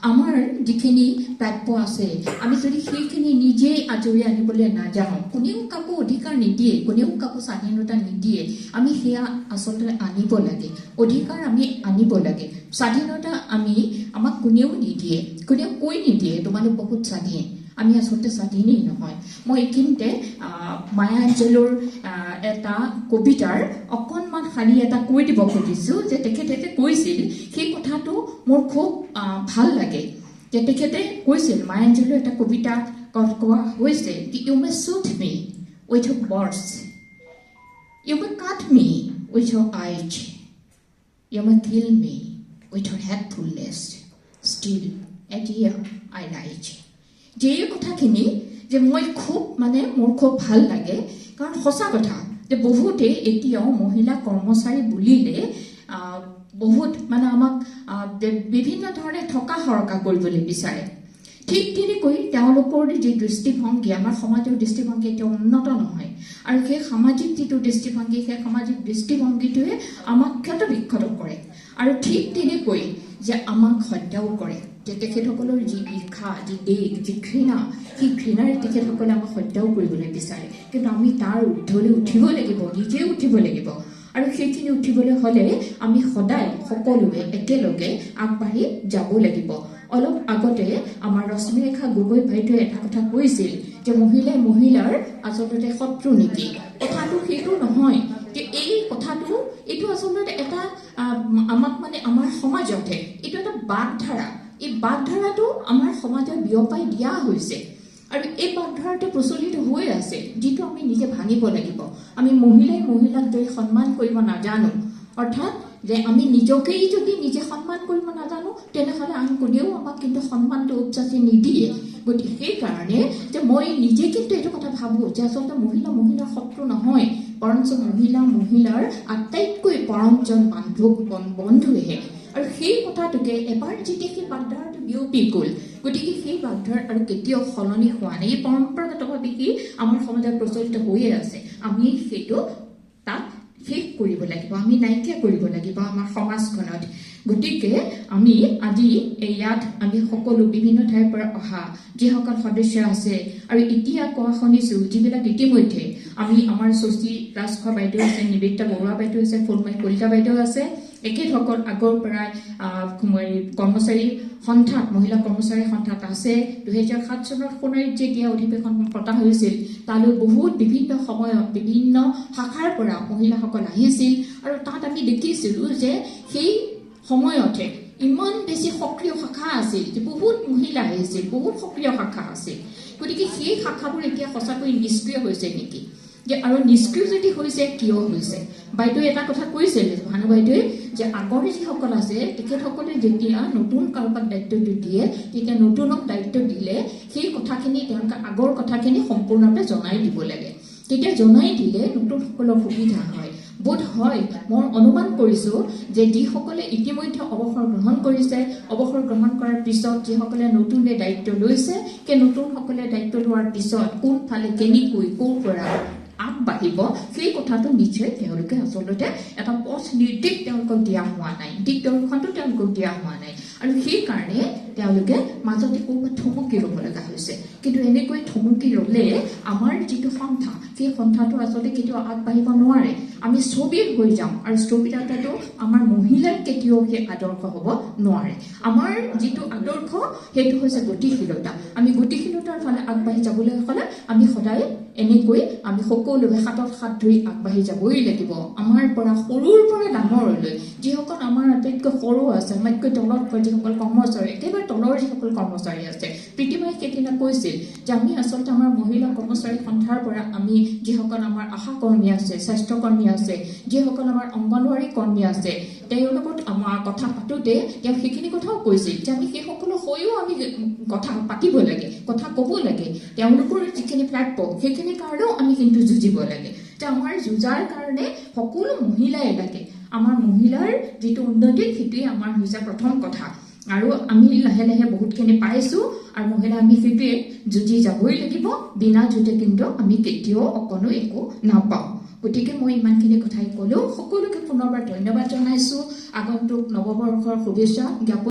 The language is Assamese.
আমাৰ যিখিনি প্ৰাপ্য আছে আমি যদি সেইখিনি নিজে আজৰি আনিবলৈ নাযাওঁ, কোনেও কাকো অধিকাৰ নিদিয়ে, কোনেও কাকো স্বাধীনতা নিদিয়ে, আমি সেয়া আচলতে আনিব লাগে। অধিকাৰ আমি আনিব লাগে। স্বাধীনতা আমাক কোনেও নিদিয়ে, কোনেও কৈ নিদিয়ে তোমালোক বহুত স্বাধীন। আমি আচলতে স্বাধীনেই নহয়। মই এইখিনিতে মায়া এঞ্জেলোৰ এটা কবিতাৰ অকণমান খালি এটা কৈ দিব খুজিছোঁ যে তেখেতে কৈছিল, সেই কথাটো মোৰ খুব ভাল লাগে যে তেখেতে কৈছিল, মায়া এঞ্জেলোৰ এটা কবিতা কোৱা হৈছে কি, you may shoot me with your words, you may cut me with your eyes, you may kill me with your hatefulness, still at here I rise. যে এই কথাখিনি যে মই মোৰ খুব ভাল লাগে, কাৰণ সঁচা কথা যে বহুতে এতিয়াও মহিলা কৰ্মচাৰী বুলিলে বহুত আমাক বিভিন্ন ধৰণে থকা সৰকা কৰিবলৈ বিচাৰে। ঠিক তেনেকৈ তেওঁলোকৰ যি দৃষ্টিভংগী, আমাৰ সমাজৰ দৃষ্টিভংগী এতিয়া উন্নত নহয়, আৰু সেই সামাজিক যিটো দৃষ্টিভংগী, সেই সামাজিক দৃষ্টিভংগীটোৱে আমাক ক্ষত বিক্ষত কৰে, আৰু ঠিক তেনেকৈ যে আমাক হত্যাও কৰে। যে তেখেতসকলৰ যি ঈৰ্ষা, যি দেশ, যি ঘৃণা, সেই ঘৃণাৰে তেখেতসকলে আমাক হত্যাও কৰিবলৈ বিচাৰে। কিন্তু আমি তাৰ ঊৰ্ধলৈ উঠিব লাগিব, নিজে উঠিব লাগিব, আৰু সেইখিনি উঠিবলৈ হ'লে আমি সদায় সকলোৱে একেলগে আগবাঢ়ি যাব লাগিব। অলপ আগতে আমাৰ ৰশ্মিৰেখা গগৈ বাইদেৱে এটা কথা কৈছিল যে মহিলাই মহিলাৰ আচলতে শত্ৰু নেকি। কথাটো সেইটো নহয়, যে এই কথাটো এইটো আচলতে এটা আমাক আমাৰ সমাজতে এইটো এটা বাগধাৰা। এই বাগধাৰাটো আমাৰ সমাজত বিয়পাই দিয়া হৈছে, আৰু এই বাগধাৰাটো প্ৰচলিত হৈ আছে, যিটো আমি নিজে ভাঙিব লাগিব। আমি মহিলাই মহিলাক যদি সন্মান কৰিব নাজানো, অৰ্থাৎ যে আমি নিজকেই যদি নিজে সন্মান কৰিব নাজানো, তেনেহ'লে আন কোনেও আমাক কিন্তু সন্মানটো উপচাচি নিদিয়ে। গতিকে সেইকাৰণে যে মই নিজে কিন্তু এইটো কথা ভাবোঁ যে আচলতে মহিলা মহিলাৰ শত্ৰু নহয়, বৰঞ্চ মহিলাৰ আটাইতকৈ পৰমজন বন্ধুহে। আৰু সেই কথাটোকে এবাৰ যেতিয়া সেই বাগধাৰাটো বিয়পি গ'ল, গতিকে সেই বাগধাৰা আৰু কেতিয়াও সলনি হোৱা নাই। এই পৰম্পৰাগতভাৱে কি আমাৰ সমাজত প্ৰচলিত হৈয়ে আছে। আমি সেইটো তাক শেষ কৰিব লাগিব, আমি নাইকিয়া কৰিব লাগিব আমাৰ সমাজখনত। গতিকে আমি আজি ইয়াত আমি সকলো বিভিন্ন ঠাইৰ পৰা অহা যিসকল সদস্য আছে, আৰু এতিয়া কোৱা শুনিছোঁ যিবিলাক ইতিমধ্যে আমাৰ শশী ৰাজখোৱা বাইদেউ আছে, নিবেদিতা বৰুৱা বাইদেউ আছে, ফুলমণি কলিতা বাইদেউ আছে, একেসকল আগৰ পৰাই কৰ্মচাৰী সন্থাত, মহিলা কৰ্মচাৰী সন্থাত আছে। 2007 চনত সোণাৰীত যেতিয়া অধিৱেশন পতা হৈছিল, তালৈ বহুত বিভিন্ন সময়ত বিভিন্ন শাখাৰ পৰা মহিলাসকল আহিছিল, আৰু তাত আমি দেখিছিলোঁ যে সেই সময়তে ইমান বেছি সক্ৰিয় শাখা আছিল যে বহুত মহিলা আহিছিল, বহুত সক্ৰিয় শাখা আছিল। গতিকে সেই শাখাবোৰ এতিয়া সঁচাকৈ নিষ্ক্ৰিয় হৈছে নেকি, যে আৰু নিষ্ক্ৰিয় যদি হৈছে কিয় হৈছে? বাইদেৱে এটা কথা কৈছিল, ভানু বাইদেৱে, যে আগৰ যিসকল আছে তেখেতসকলে যেতিয়া নতুন কাৰোবাক দায়িত্বটো দিয়ে, তেতিয়া নতুনক দায়িত্ব দিলে সেই কথাখিনি তেওঁলোকে আগৰ কথাখিনি সম্পূৰ্ণৰূপে জনাই দিব লাগে। তেতিয়া জনাই দিলে নতুনসকলৰ সুবিধা হয়। বোধ হয় মই অনুমান কৰিছোঁ যে যিসকলে ইতিমধ্যে অৱসৰ গ্ৰহণ কৰিছে, অৱসৰ গ্ৰহণ কৰাৰ পিছত যিসকলে নতুনে দায়িত্ব লৈছে, সেই নতুনসকলে দায়িত্ব লোৱাৰ পিছত কোনফালে কেনেকৈ ক'ৰ পৰা আগবাঢ়িব, সেই কথাটো নিশ্চয় তেওঁলোকে আচলতে এটা পথ নিৰ্দেশ তেওঁলোকক দিয়া হোৱা নাই, দিক দৰ্শনটো তেওঁলোকক দিয়া হোৱা নাই, আৰু সেইকাৰণে তেওঁলোকে মাজতে ক'ৰবাত থমকি ৰ'ব লগা হৈছে। কিন্তু এনেকৈ থমকি ৰ'লে আমাৰ যিটো সন্থা, সেই সন্থাটো আচলতে কেতিয়াও আগবাঢ়িব নোৱাৰে। আমি স্থবিৰ হৈ যাওঁ, আৰু স্থবিৰতাটো আমাৰ মহিলাৰ কেতিয়াও সেই আদৰ্শ হ'ব নোৱাৰে। আমাৰ যিটো আদৰ্শ সেইটো হৈছে গতিশীলতা। আমি গতিশীলতাৰ ফালে আগবাঢ়ি যাবলৈ হ'লে আমি সদায় এনেকৈ আমি সকলোৱে হাতত হাত ধৰি আগবাঢ়ি যাবই লাগিব। আমাৰ পৰা সৰুৰ পৰা ডাঙৰলৈ যিসকল আমাৰ আটাইতকৈ সৰু আছে, আমাতকৈ তলত যিসকল কৰ্মচাৰী, একেবাৰে তলৰ যিসকল কৰ্মচাৰী আছে, প্ৰীতিমাই সেইদিনা কৈছিল যে আমি আচলতে আমাৰ মহিলা কৰ্মচাৰী সন্থাৰ পৰা আমি যিসকল আমাৰ আশা কৰ্মী আছে, স্বাস্থ্যকৰ্মী আছে, যিসকল আমাৰ অংগনৱাড়ী কৰ্মী আছে, তেওঁলোকত আমাৰ কথা পাতোঁতে তেওঁ সেইখিনি কথাও কৈছিল যে আমি সেইসকলৰ হৈও আমি কথা পাতিব লাগে, কথা ক'ব লাগে, তেওঁলোকৰ যিখিনি প্ৰাপ্য সেইখিনি কাৰণেও আমি কিন্তু যুঁজিব লাগে। যে আমাৰ যুঁজাৰ কাৰণে সকলো মহিলাই লাগে। আমাৰ মহিলাৰ যিটো উন্নতি সেইটোৱে আমাৰ হৈছে প্ৰথম কথা, আৰু আমি লাহে লাহে বহুতখিনি পাইছোঁ, আৰু মহিলা আমি সেইটোৱে যুঁজি যাবই লাগিব। বিনা যুঁজে কিন্তু আমি কেতিয়াও অকণো একো নাপাওঁ। গতিকে মই ইমানখিনি কথাই ক'লোঁ। সকলোকে পুনৰবাৰ ধন্যবাদ জনাইছোঁ। আগন্তুক নৱবৰ্ষৰ শুভেচ্ছা জ্ঞাপন